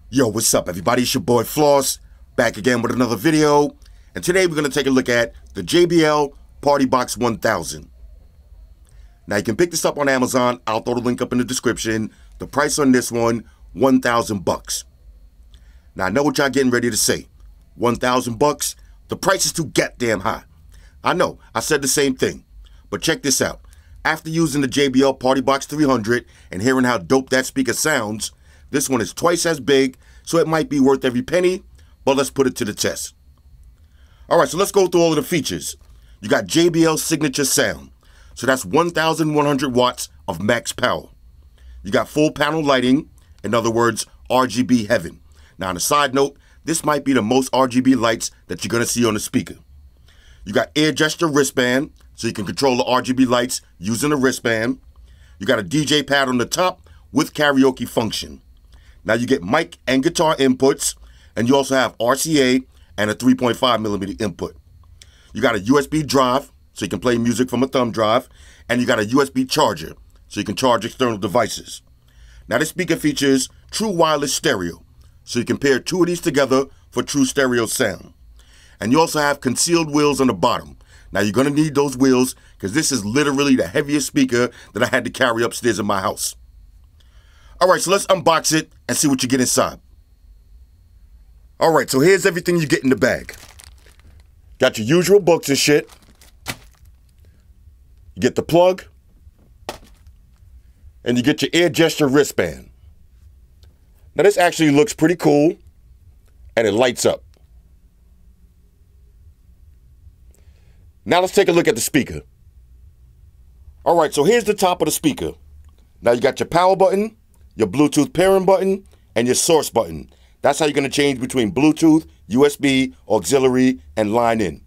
Yo, what's up everybody? It's your boy Floss, back again with another video. And today we're going to take a look at the JBL PartyBox 1000. Now you can pick this up on Amazon. I'll throw the link up in the description. The price on this one, $1,000. Now I know what y'all getting ready to say. $1,000? The price is too goddamn high. I know, I said the same thing. But check this out. After using the JBL PartyBox 300 and hearing how dope that speaker sounds, this one is twice as big, so it might be worth every penny, but let's put it to the test. Alright, so let's go through all of the features. You got JBL signature sound, so that's 1,100 watts of max power. You got full panel lighting, in other words, RGB heaven. Now on a side note, this might be the most RGB lights that you're going to see on the speaker. You got ear gesture wristband, so you can control the RGB lights using the wristband. You got a Deejay Pad on the top with karaoke function. Now you get mic and guitar inputs, and you also have RCA and a 3.5mm input. You got a USB drive, so you can play music from a thumb drive, and you got a USB charger, so you can charge external devices. Now this speaker features true wireless stereo, so you can pair two of these together for true stereo sound. And you also have concealed wheels on the bottom. Now you're going to need those wheels because this is literally the heaviest speaker that I had to carry upstairs in my house. Alright, so let's unbox it and see what you get inside. Alright, so here's everything you get in the bag. Got your usual books and shit. You get the plug. And you get your ear gesture wristband. Now this actually looks pretty cool. And it lights up. Now let's take a look at the speaker. Alright, so here's the top of the speaker. Now you got your power button, your Bluetooth pairing button, and your source button. That's how you're going to change between Bluetooth, USB, auxiliary, and line in.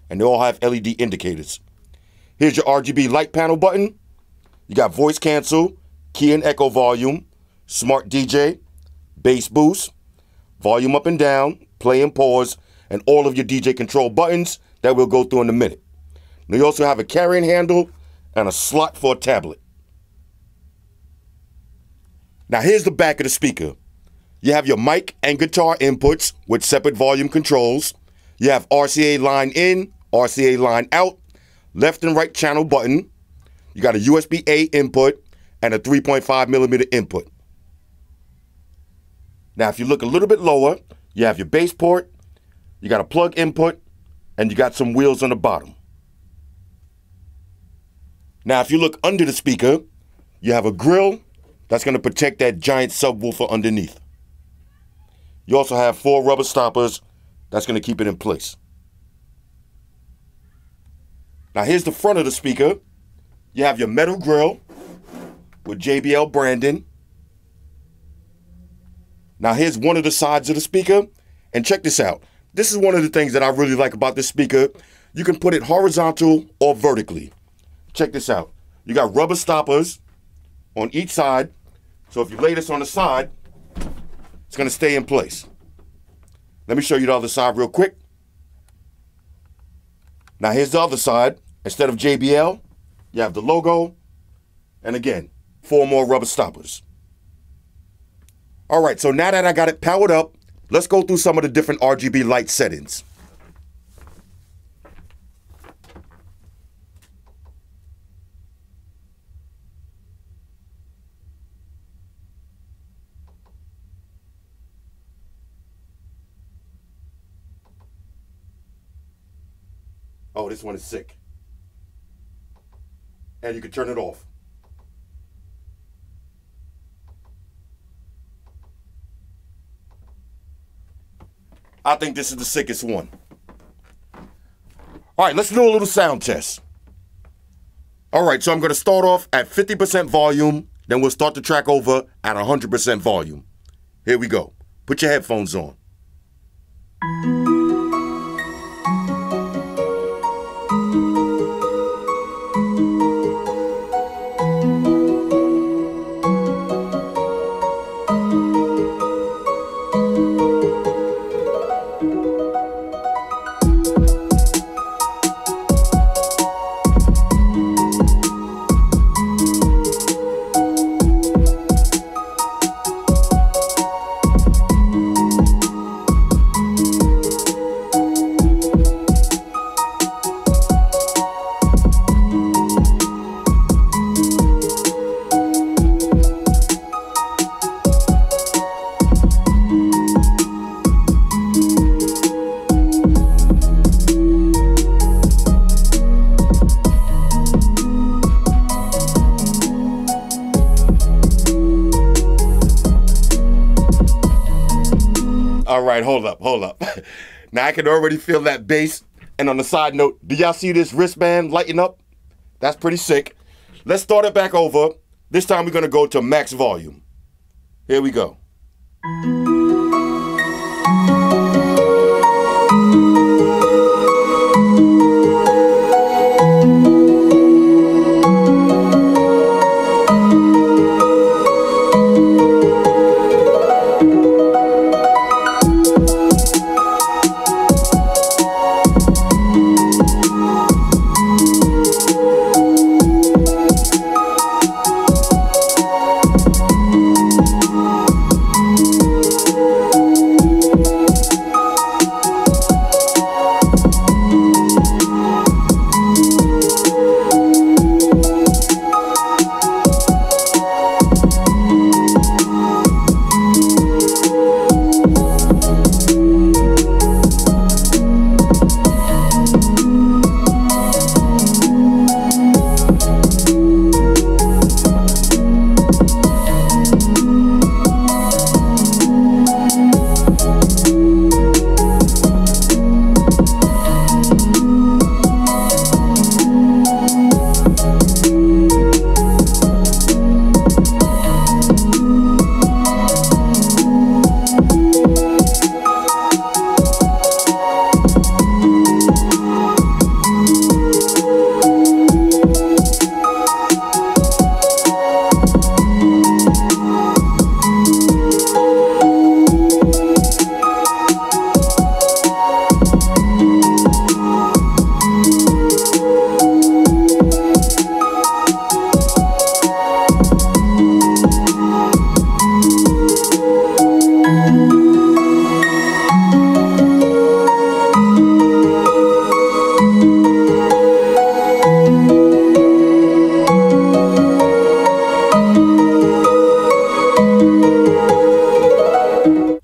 And they all have LED indicators. Here's your RGB light panel button. You got voice cancel, key and echo volume, smart DJ, bass boost, volume up and down, play and pause, and all of your DJ control buttons that we'll go through in a minute. Now you also have a carrying handle and a slot for a tablet. Now here's the back of the speaker. You have your mic and guitar inputs with separate volume controls. You have RCA line in, RCA line out, left and right channel button. You got a USB-A input and a 3.5mm input. Now if you look a little bit lower, you have your bass port, you got a plug input, and you got some wheels on the bottom. Now if you look under the speaker, you have a grill that's going to protect that giant subwoofer underneath. You also have 4 rubber stoppers that's going to keep it in place. Now here's the front of the speaker. You have your metal grill with JBL branding. Now here's one of the sides of the speaker, and check this out. This is one of the things that I really like about this speaker. You can put it horizontal or vertically. Check this out. You got rubber stoppers on each side. So if you lay this on the side, it's going to stay in place. Let me show you the other side real quick. Now here's the other side. Instead of JBL, you have the logo. And again, 4 more rubber stoppers. Alright, so now that I got it powered up, let's go through some of the different RGB light settings. Oh, this one is sick. And you can turn it off. I think this is the sickest one. All right, let's do a little sound test. All right, so I'm going to start off at 50% volume, then we'll start the track over at 100% volume. Here we go. Put your headphones on. All right, hold up. Now I can already feel that bass. And on the side note, do y'all see this wristband lighting up? That's pretty sick. Let's start it back over. This time we're gonna go to max volume. Here we go.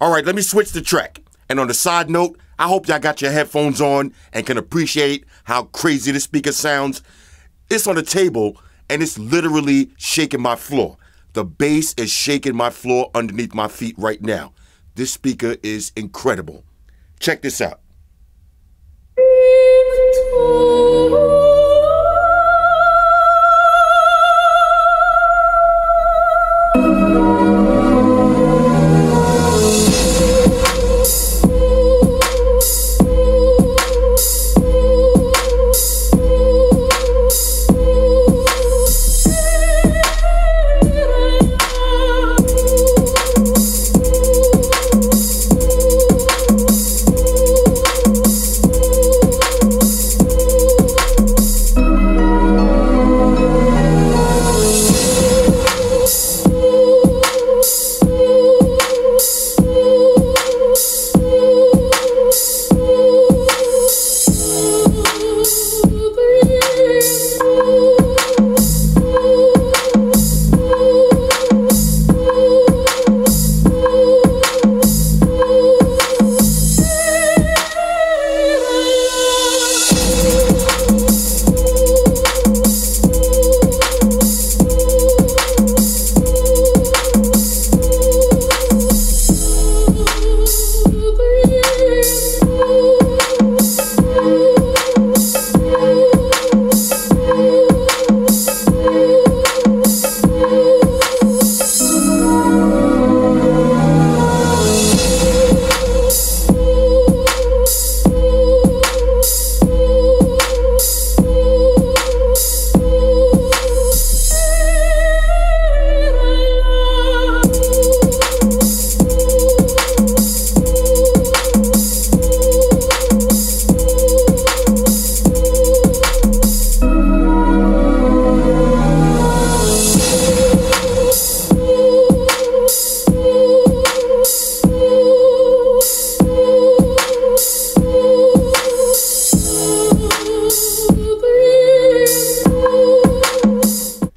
Alright, let me switch the track. And on the side note, I hope y'all got your headphones on and can appreciate how crazy this speaker sounds. It's on the table and it's literally shaking my floor. The bass is shaking my floor underneath my feet right now. This speaker is incredible. Check this out.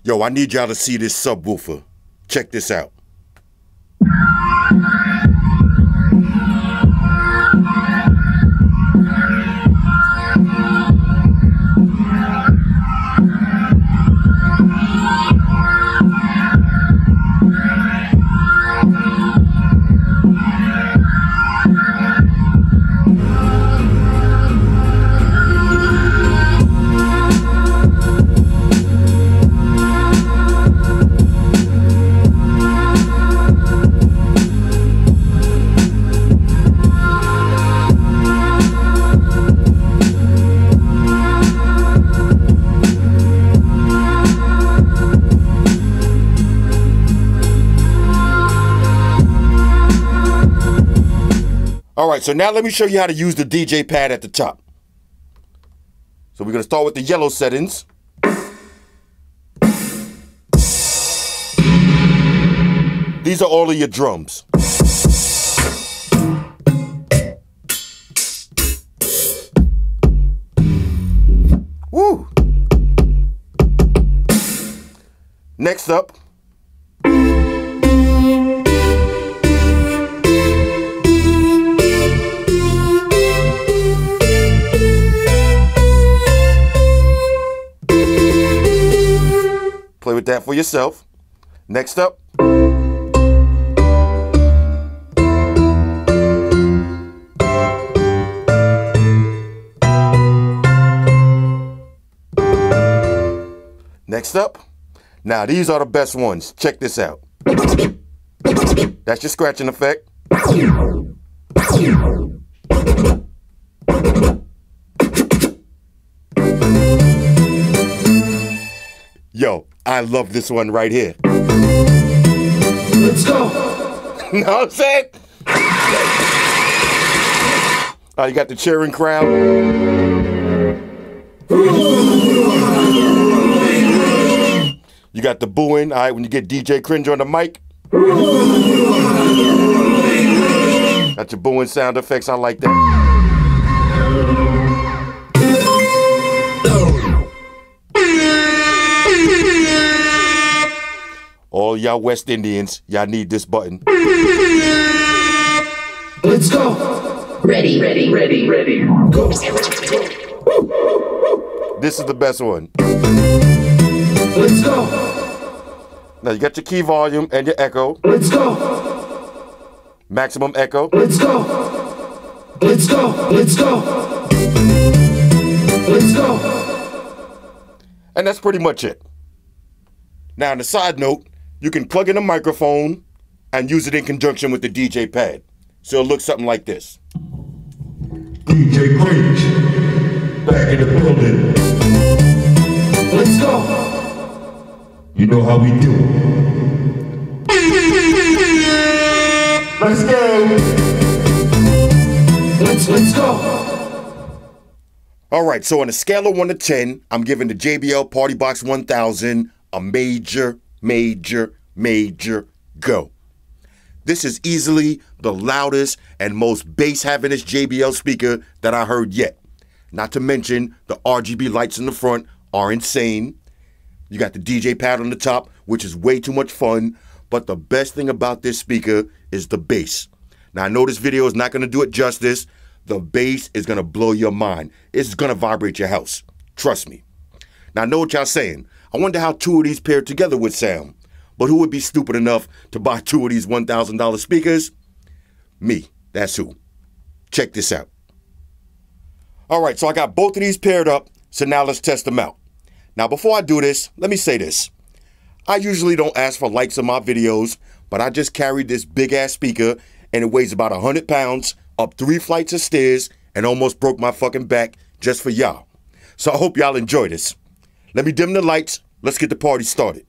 Yo, I need y'all to see this subwoofer. Check this out. All right, so now let me show you how to use the Deejay Pad at the top. So we're gonna start with the yellow settings. These are all of your drums. Woo! Next up, play with that for yourself. Next up, next up, now these are the best ones. Check this out. That's your scratching effect. Yo, I love this one right here. Let's go. Know what I'm saying? Oh, you got the cheering crowd. You got the booing, all right, when you get DJ Cringe on the mic. Got your booing sound effects, I like that. All y'all West Indians, y'all need this button. Let's go. Ready. Go. This is the best one. Let's go. Now you got your key volume and your echo. Let's go. Maximum echo. Let's go. Let's go. Let's go. Let's go. And that's pretty much it. Now on the side note, you can plug in a microphone and use it in conjunction with the Deejay Pad. So it'll look something like this. DJ Cringe, back in the building. Let's go. You know how we do. Let's go. Let's go. All right, so on a scale of 1 to 10, I'm giving the JBL PartyBox 1000 a major go. This is easily the loudest and most bass-havingest JBL speaker that I heard yet. Not to mention the RGB lights in the front are insane. You got the Deejay Pad on the top, which is way too much fun, but the best thing about this speaker is the bass. Now I know this video is not going to do it justice. The bass is going to blow your mind. It's going to vibrate your house. Trust me. Now I know what y'all saying. I wonder how two of these paired together would sound. But who would be stupid enough to buy two of these $1,000 speakers? Me. That's who. Check this out. All right, so I got both of these paired up, so now let's test them out. Now before I do this, let me say this. I usually don't ask for likes on my videos, but I just carried this big ass speaker and it weighs about 100 pounds, up 3 flights of stairs, and almost broke my fucking back just for y'all. So I hope y'all enjoy this. Let me dim the lights. Let's get the party started.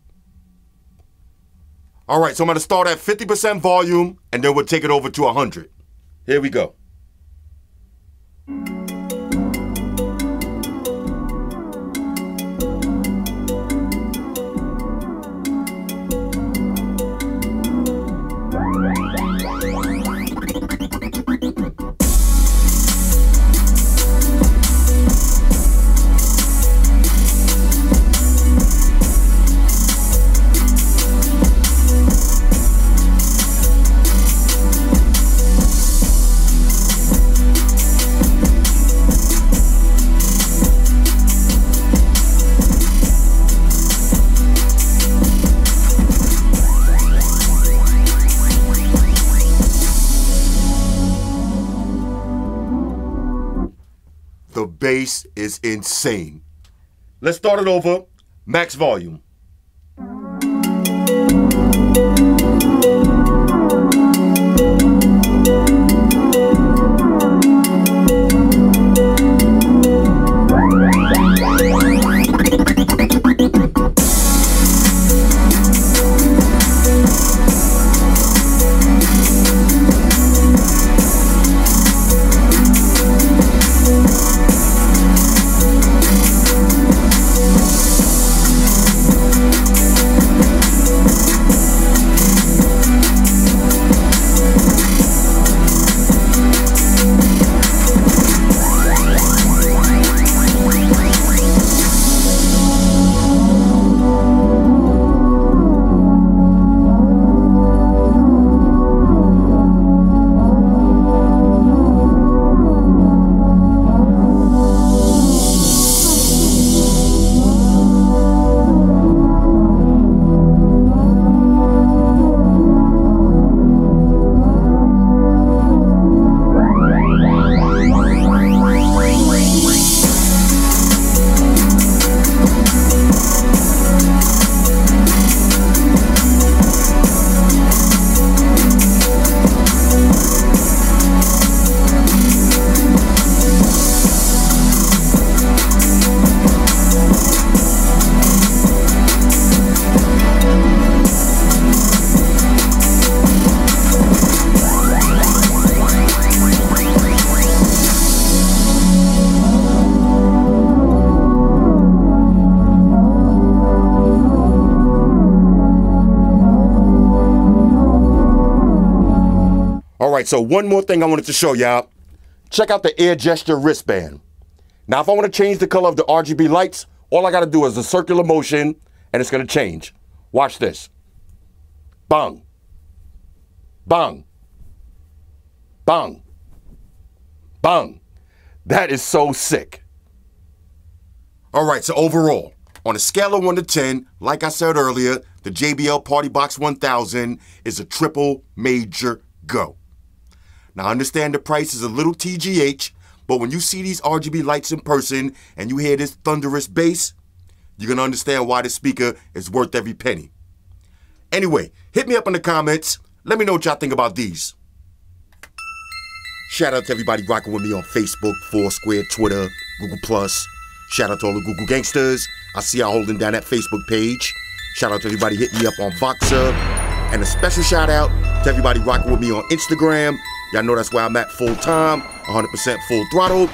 All right, so I'm going to start at 50% volume, and then we'll take it over to 100. Here we go. The bass is insane. Let's start it over. Max volume. All right, so one more thing I wanted to show y'all. Check out the Air Gesture Wristband. Now, if I want to change the color of the RGB lights, all I got to do is a circular motion, and it's going to change. Watch this. Bang. Bang. Bang. Bang. That is so sick. All right, so overall, on a scale of 1 to 10, like I said earlier, the JBL PartyBox 1000 is a triple major go. Now, I understand the price is a little TGH, but when you see these RGB lights in person and you hear this thunderous bass, you're going to understand why this speaker is worth every penny. Anyway, hit me up in the comments. Let me know what y'all think about these. Shout out to everybody rocking with me on Facebook, Foursquare, Twitter, Google+. Shout out to all the Google gangsters. I see y'all holding down that Facebook page. Shout out to everybody hitting me up on Voxer. And a special shout out to everybody rocking with me on Instagram. Y'all know that's where I'm at full time, 100% full throttle.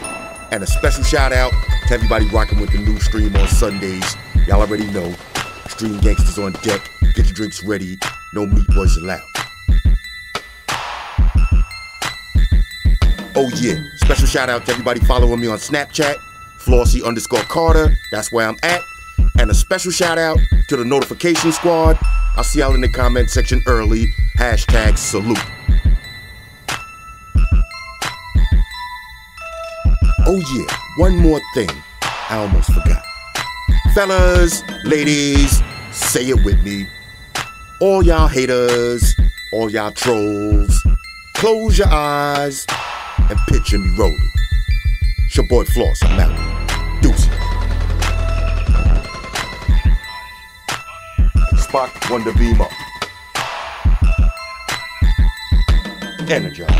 And a special shout out to everybody rocking with the new stream on Sundays. Y'all already know. Stream gangsters on deck. Get your drinks ready. No meat boys allowed. Oh yeah, special shout out to everybody following me on Snapchat. Flossy_Carter, that's where I'm at. And a special shout out to the notification squad. I'll see y'all in the comment section early. #salute. Oh yeah, one more thing. I almost forgot. Fellas, ladies, say it with me. All y'all haters, all y'all trolls, close your eyes and picture me rolling. It's your boy Floss, I'm out. Deuces. Spock, Wonder Beam up. Energize.